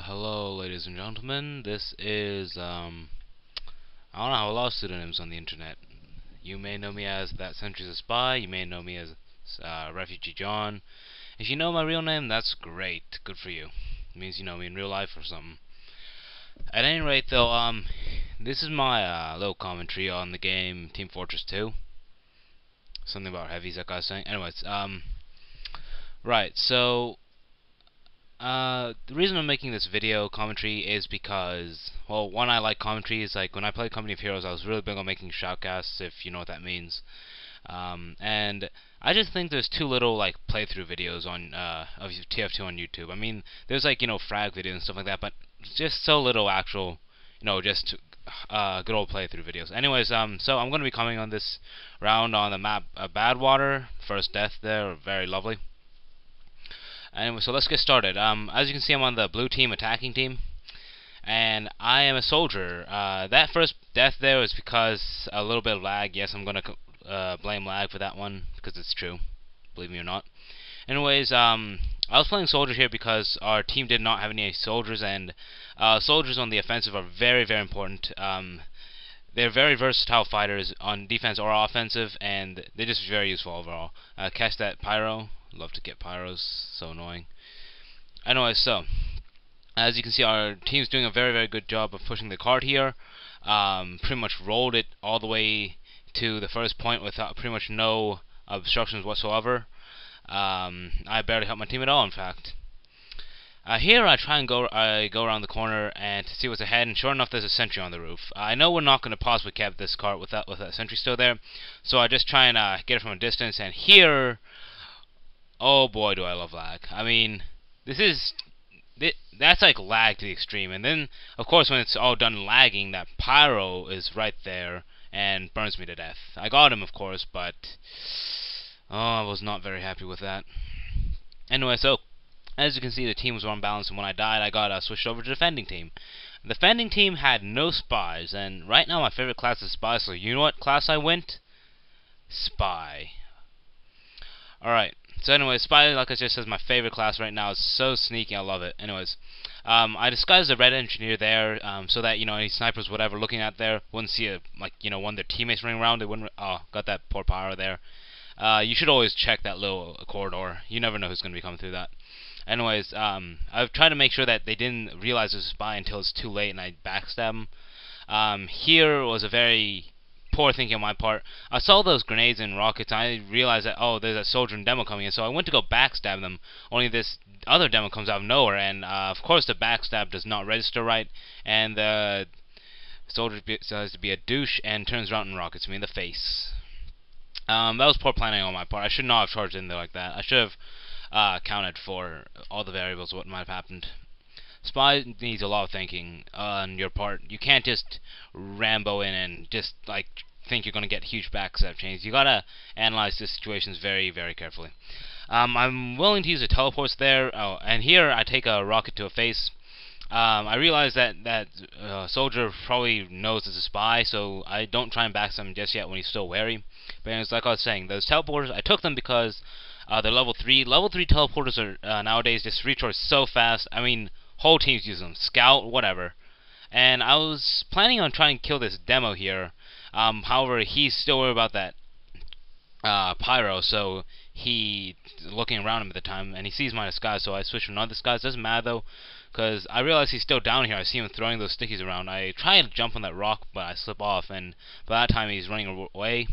Hello ladies and gentlemen, this is, I don't know, a lot of pseudonyms on the internet. You may know me as That Sentry's a Spy, you may know me as Refugee John. If you know my real name, that's great, good for you. It means you know me in real life or something. At any rate though, this is my little commentary on the game Team Fortress 2. Something about heavies, that guy's saying. Anyways, right, so the reason I'm making this video commentary is because, well, one, I like commentaries. Like when I played Company of Heroes, I was really big on making shoutcasts, if you know what that means. And I just think there's too little like playthrough videos on of TF2 on YouTube. I mean, there's like frag videos and stuff like that, but just so little actual, just good old playthrough videos. Anyways, so I'm going to be commenting on this round on the map Badwater. First death there, very lovely. Anyway, so let's get started. As you can see, I'm on the blue team, attacking team, and I am a soldier. That first death there was because a little bit of lag. Yes, I'm gonna blame lag for that one because it's true, believe me or not. Anyways, I was playing soldier here because our team did not have any soldiers, and soldiers on the offensive are very, very important. They're very versatile fighters on defense or offensive, and they're just very useful overall. Catch that pyro. Love to get pyros, so annoying. Anyway, so as you can see, our team's doing a very, very good job of pushing the cart here. Pretty much rolled it all the way to the first point without pretty much no obstructions whatsoever. I barely helped my team at all, in fact. Here I try and go around the corner and to see what's ahead, and sure enough there's a sentry on the roof. I know we're not going to possibly cap this cart with that sentry still there, so I just try and get it from a distance, and here, oh boy do I love lag. I mean, that's like lag to the extreme, and then of course when it's all done lagging, that pyro is right there and burns me to death. I got him of course, but I was not very happy with that. Anyway, so as you can see, the team was unbalanced, and when I died, I got switched over to the defending team. The defending team had no spies, and right now my favorite class is spy, so you know what class I went? Spy. Alright, so anyway, spy, like I just said, is my favorite class right now. It's so sneaky, I love it. Anyways, I disguised the red engineer there, so that, any snipers, whatever, looking at there, wouldn't see one of their teammates running around. They wouldn't, got that poor pyro there. You should always check that little corridor. You never know who's going to be coming through that. Anyways, I've tried to make sure that they didn't realize it was a spy until it's too late and I backstab them. Here was a very poor thinking on my part. I saw those grenades and rockets, and I realized that, oh, there's a soldier and demo coming in, so I went to go backstab them, only this other demo comes out of nowhere, and of course the backstab does not register right, and the soldier decides to be a douche and turns around and rockets me in the face. That was poor planning on my part. I should not have charged in there like that. I should have accounted for all the variables of what might have happened. Spy needs a lot of thinking on your part. You can't just Rambo in and just think you're gonna get huge backstab chains. You gotta analyze the situations very, very carefully. I'm willing to use the teleports there. Oh, and here I take a rocket to a face. I realize that soldier probably knows it's a spy, so I don't try and backstab him just yet when he's still wary. But anyways, like I was saying, those teleporters, I took them because they're level 3. Level 3 teleporters are nowadays just recharge so fast. I mean, whole teams use them. Scout, whatever. And I was planning on trying to kill this demo here. However, he's still worried about that pyro, so he's looking around him at the time, and he sees my disguise, so I switch to another disguise. Doesn't matter though, because I realize he's still down here. I see him throwing those stickies around. I try to jump on that rock, but I slip off, and by that time he's running away.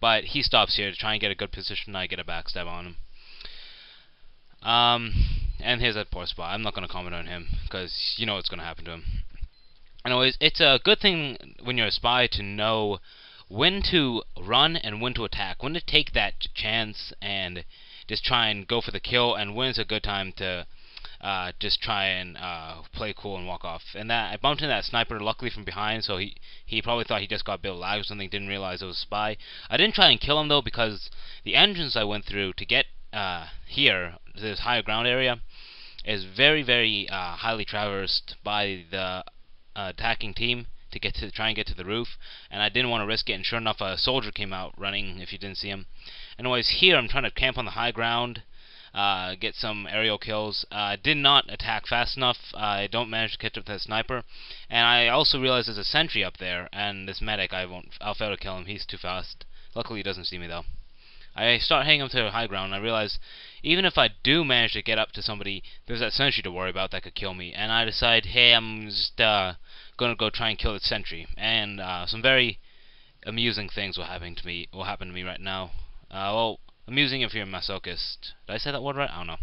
But he stops here to try and get a good position. I get a backstab on him. And here's that poor spy. I'm not going to comment on him, because you know what's going to happen to him. Anyways, it's a good thing when you're a spy to know when to run and when to attack. When to take that chance and just try and go for the kill, and when it's a good time to just try and play cool and walk off. And that I bumped into that sniper luckily from behind, so he probably thought he just got a bit of lag or something, didn't realize it was a spy. I didn't try and kill him though, because the entrance I went through to get here, this higher ground area, is very, very highly traversed by the attacking team to try and get to the roof, and I didn't want to risk it, and sure enough a soldier came out running, if you didn't see him. Anyways, here I'm trying to camp on the high ground. get some aerial kills. Did not attack fast enough. I don't manage to catch up to the sniper, and I also realize there's a sentry up there, and this medic I'll fail to kill him. He's too fast. Luckily he doesn't see me though. I start heading up to high ground, and I realize even if I do manage to get up to somebody, there's that sentry to worry about that could kill me. And I decide, hey, I'm just gonna go try and kill the sentry. And some very amusing things will happen to me right now. Well, amusing if you're a masochist. Did I say that word right? I don't know.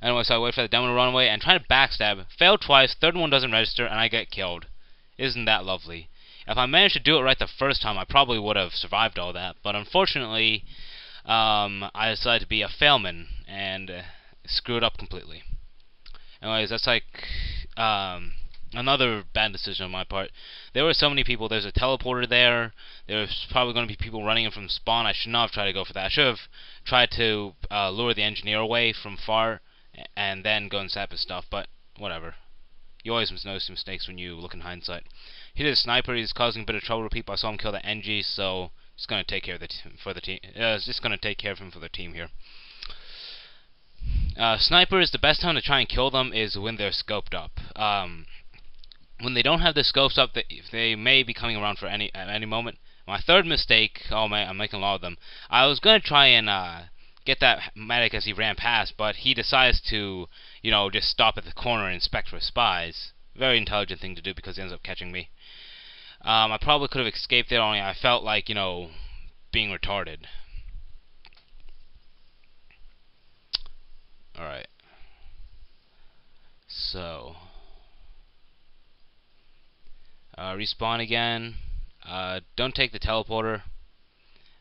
Anyway, so I wait for the demo to run away and try to backstab. Failed twice, third one doesn't register, and I get killed. Isn't that lovely? If I managed to do it right the first time, I probably would have survived all that. But unfortunately, I decided to be a failman and screw it up completely. Anyways, that's like another bad decision on my part. There were so many people. There's a teleporter there. There's probably going to be people running in from spawn. I should not have tried to go for that. I should have tried to lure the engineer away from far and then go and sap his stuff. But whatever. You always notice mistakes when you look in hindsight. He did a sniper. He's causing a bit of trouble to people. I saw him kill the NG, so just gonna take care of for the team. Just gonna take care of him for the team here. Snipers, the best time to try and kill them is when they're scoped up. When they don't have the scopes up, they may be coming around at any moment. My third mistake. Oh man, I'm making a lot of them. I was gonna try and get that medic as he ran past, but he decides to, just stop at the corner and inspect for spies. Very intelligent thing to do because he ends up catching me. I probably could have escaped it, only I felt like, being retarded. Alright. So. Respawn again. Don't take the teleporter.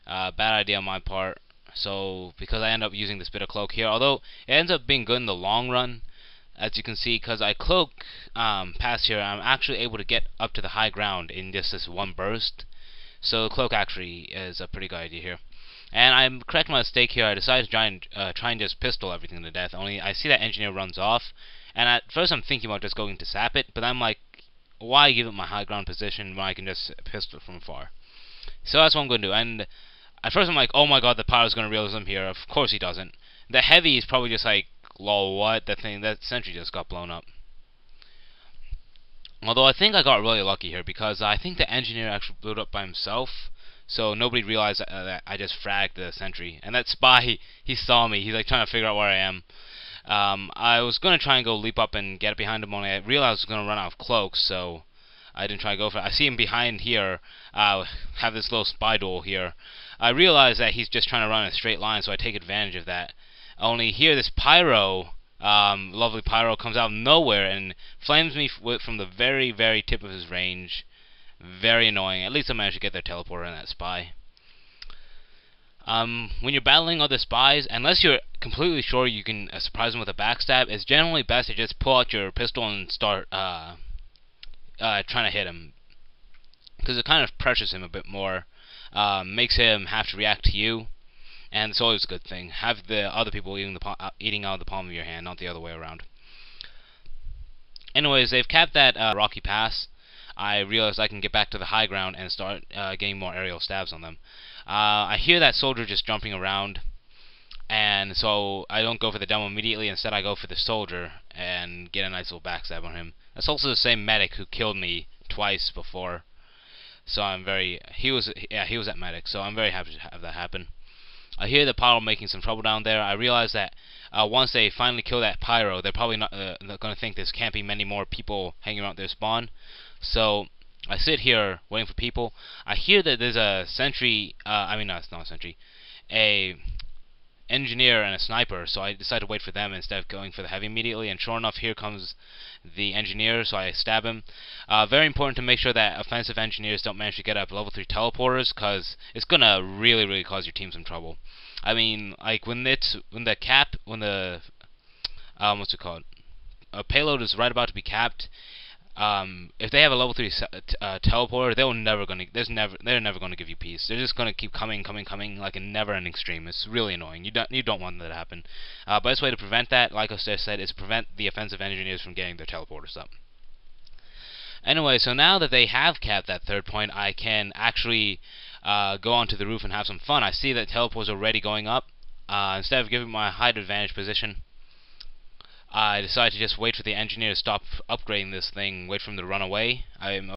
Bad idea on my part. So, because I end up using this bit of cloak here, although it ends up being good in the long run, as you can see, because I cloak past here, I'm actually able to get up to the high ground in just this one burst. So the cloak actually is a pretty good idea here. And I'm correcting my mistake here. I decided to try and just pistol everything to death. Only I see that engineer runs off, and at first I'm thinking about just going to sap it, but I'm like, why give it my high ground position when I can just pistol it from afar? So that's what I'm going to do. And at first I'm like, oh my god, the pyro's going to realize I'm here. Of course he doesn't. The heavy is probably just like, lol, what? That sentry just got blown up. Although I think I got really lucky here, because I think the engineer actually blew it up by himself, so nobody realized that I just fragged the sentry. And that spy, he saw me. He's like trying to figure out where I am. I was going to try and go leap up and get behind him, only I realized I was going to run out of cloaks, so I didn't try to go for it. I see him behind here, have this little spy duel here. I realize that he's just trying to run in a straight line, so I take advantage of that. Only here, this pyro, lovely pyro, comes out of nowhere and flames me from the very, very tip of his range. Very annoying. At least I managed to get their teleporter and that spy. When you're battling other spies, unless you're completely sure you can surprise them with a backstab, it's generally best to just pull out your pistol and start trying to hit him. Because it kind of pressures him a bit more. Makes him have to react to you. And it's always a good thing. Have the other people eating out of the palm of your hand, not the other way around. Anyways, they've capped that rocky pass. I realized I can get back to the high ground and start getting more aerial stabs on them. I hear that soldier just jumping around, and so I don't go for the demo immediately. Instead, I go for the soldier and get a nice little backstab on him. That's also the same medic who killed me twice before. So he was at medic, so I'm very happy to have that happen. I hear the pyro making some trouble down there. I realize that once they finally kill that pyro, they're probably not going to think there's can't be many more people hanging around their spawn. So I sit here waiting for people. I hear that there's a sentry. No, it's not a sentry. A engineer and a sniper. So I decide to wait for them instead of going for the heavy immediately. And sure enough, here comes the engineer. So I stab him. Very important to make sure that offensive engineers don't manage to get up level 3 teleporters, because it's gonna really cause your team some trouble. I mean, like when the what's it called? A payload is right about to be capped. If they have a level 3 teleporter, they're never gonna give you peace. They're just gonna keep coming like a never-ending stream. It's really annoying. You don't want that to happen. Best way to prevent that, like I said, is prevent the offensive engineers from getting their teleporters up. Anyway, so now that they have capped that third point, I can actually go onto the roof and have some fun. I see that teleporters are already going up. Instead of giving my height advantage position, I decided to just wait for the engineer to stop upgrading this thing, wait for him to run away.